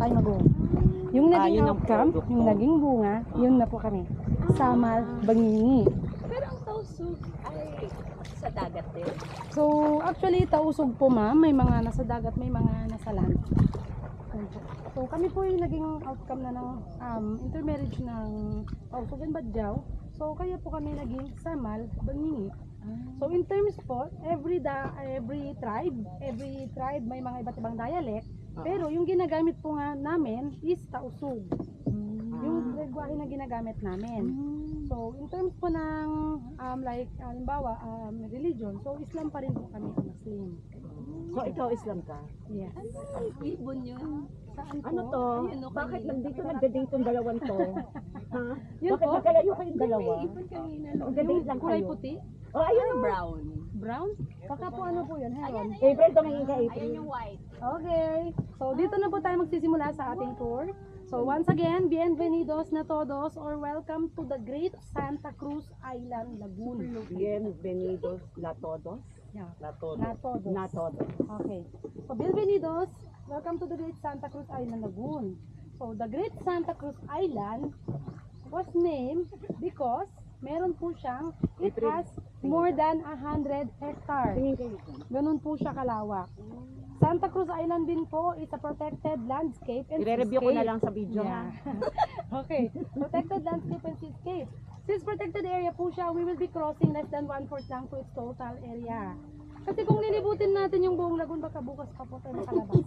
time ago. Yung naging yun ang outcome, product yung mo. naging bunga, yun na po kami. Samal Bangingi. Pero ang tausug ay sa dagat din. So, actually, tausog po ma'am, may mga nasa dagat, may mga nasa land. So, kami po yung naging outcome na ng intermarriage ng tausog and badyaw. So, kaya po kami naging Samal Bangingi. So, in terms po, every tribe may mga iba't ibang dialect. Pero yung ginagamit po nga namin is tausog. Yung lengguwahe na ginagamit namin. So, in terms po ng halimbawa, religion, so Islam pa rin po kami, Muslim. So ikaw Islam ka? Yes. Ay, ibon yun. Saan po? Ano to? Ayun, okay. Bakit nandito nagda-date yung dalawan to? Ha? Yun Bakit po. nagkalayo kayong dalawa? May ibon kanina. Nagda-date lang Kulay kayo? puti? Oh, ayun Ano oh. brown? Brown? Baka po ano po yun, heron. April, tumingin ka April. Ayun yung white. Okay. So, dito na po tayo magsisimula sa ating tour. So, once again, bienvenidos na todos or welcome to the Great Santa Cruz Island Lagoon. Bienvenidos la todos. Yeah. La todos. Na todos. Na todos. Okay. So, bienvenidos. Welcome to the Great Santa Cruz Island Lagoon. So, the Great Santa Cruz Island was named because meron po siyang, it has more than 100 hectares. Tingin kayo. Ganun po siya kalawak. Santa Cruz Island din po is a protected landscape and I-review ko na seascape. lang sa video ha. Okay. Protected landscape and seascape. Since protected area po siya, we will be crossing less than 1/4 lang to its total area. Kasi kung lilibutin natin yung buong lagoon, baka bukas pa po tayo makalabas.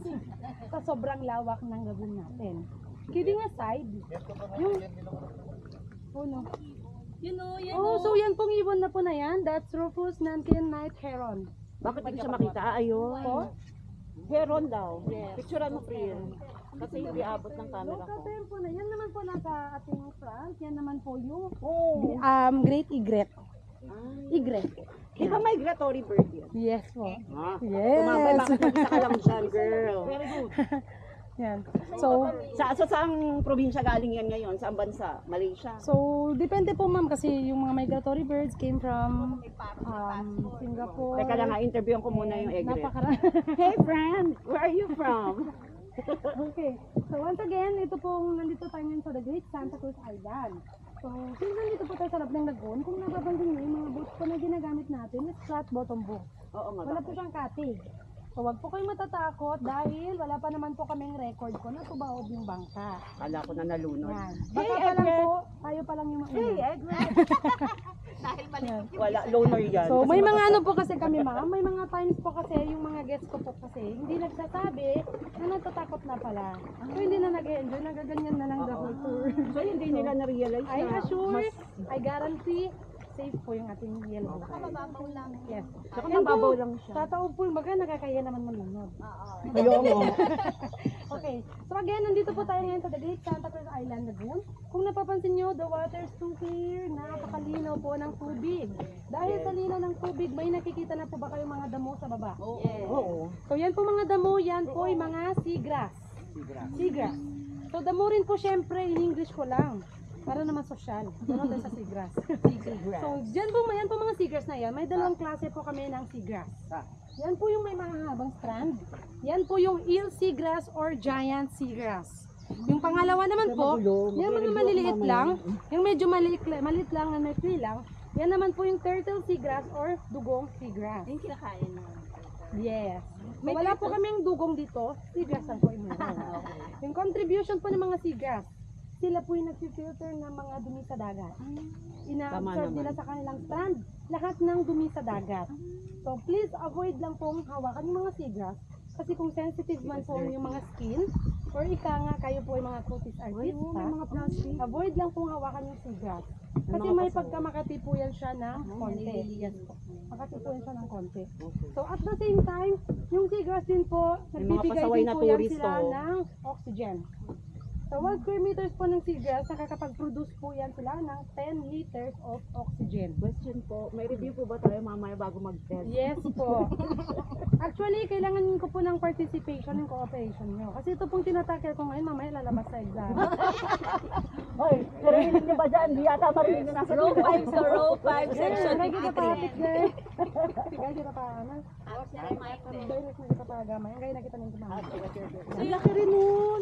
Sa sobrang lawak ng lagoon natin. Kidding aside, yung... Oh no. Yun o, yan Oh, o. so yan pong ibon na po na yan. That's Rufus Nankin Night Heron. Bakit hindi siya makita? Ayun. Po? Heron daw. Picturean mo friend. Kasi hindi abot ng camera Local ko. term po na. Yan naman po nasa ating front. Yan naman po yung Oh. Great Egret. Egret. Di ba migratory bird yan? Yes po. Ah. Yes. Tumambay, bakit nagisa ka lang dyan, girl? Very good. Yan. So, Saang probinsya galing yan ngayon? Saang bansa? Malaysia? depende po ma'am kasi yung mga migratory birds came from Singapore. Teka lang, interviewin ko muna yung egret. Napakarami. Hey friend, where are you from? Okay. So once again, ito pong nandito tayo ngayon sa the Great Santa Cruz Island. So, since nandito po tayo sa loob ng lagoon, kung napapansin niyo, yung mga boats po na ginagamit natin is flat bottom boat. Oo nga. Wala po siyang cutting. So, wag po kayong matatakot dahil wala pa naman po kaming record ko na tubaob yung bangka. Kala ko na nalunod. Yan. Hey, Baka pa lang Egret! po, tayo pa lang yung Hey, egret! Dahil mali. Wala, loner yan. So, Kasi may mga matas- ano po kasi kami ma'am, may mga times po kasi yung mga guests ko po kasi hindi nagsasabi na natatakot na pala. So, hindi na nag-enjoy, nagaganyan na lang the whole tour. So, hindi nila na-realize I na assure, mas... I guarantee, safe po yung ating yellow. Mababaw lang. Yes. Saka And mababaw kung lang siya. Tataob po yung baga, nakakaya naman manunod. Ayaw mo. Okay. So again, nandito po tayo ngayon sa the Great Santa Cruz Island Lagoon. Kung napapansin nyo, the water is too clear. Napakalinaw po ng tubig. Dahil sa linaw ng tubig, may nakikita na po ba kayong mga damo sa baba? Yes. Oo. So yan po mga damo, yan po ay mga seagrass. Seagrass. So damo rin po syempre, in English ko lang. Para naman social. Ganun tayo sa seagrass. So yan po mga seagrass na yan. May dalawang klase po kami ng seagrass. Yan po yung may mga habang strand. Yan po yung eel seagrass or giant seagrass. Yung pangalawa naman po, yung mga maliliit lang, yung medyo maliit lang na may free lang, yan naman po yung turtle seagrass or dugong seagrass. Yung kinakain na. Yes. So, wala po kaming dugong dito, seagrass lang po yung meron. Yung contribution po ng mga seagrass, sila po yung nag-filter ng mga dumi sa dagat. Ina-absorb nila sa kanilang strand lahat ng dumi sa dagat. So please avoid lang pong hawakan yung mga seagrass kasi kung sensitive man po yung mga skin or ika nga kayo po yung mga cutis artista, avoid lang pong hawakan yung seagrass. Kasi may pagkamakati po yan siya ng konti. Yes po. Makati po yan siya ng konti. So at the same time, yung seagrass din po, nagbibigay pasaway din na po yan tourist, sila oh. ng oxygen. So 1 square meters po ng seagrass, nakakapag-produce po yan sila ng 10 liters of oxygen. Question po, may review po ba tayo mamaya bago mag-test? Yes po. Actually, kailangan ko po ng participation and cooperation nyo. Kasi ito pong tinatakil ko ngayon, mamaya lalabas sa exam. Hoy, narinig niyo ba dyan? Di yata marinig na nasa Row 5 sa row 5, section Kaya kita pa 53. apit guys. Kaya kita pa ano. Awas niya kay Mike. Direct na kita pa gamay. Kaya nakita nyo ito mga. Ang laki rin nun.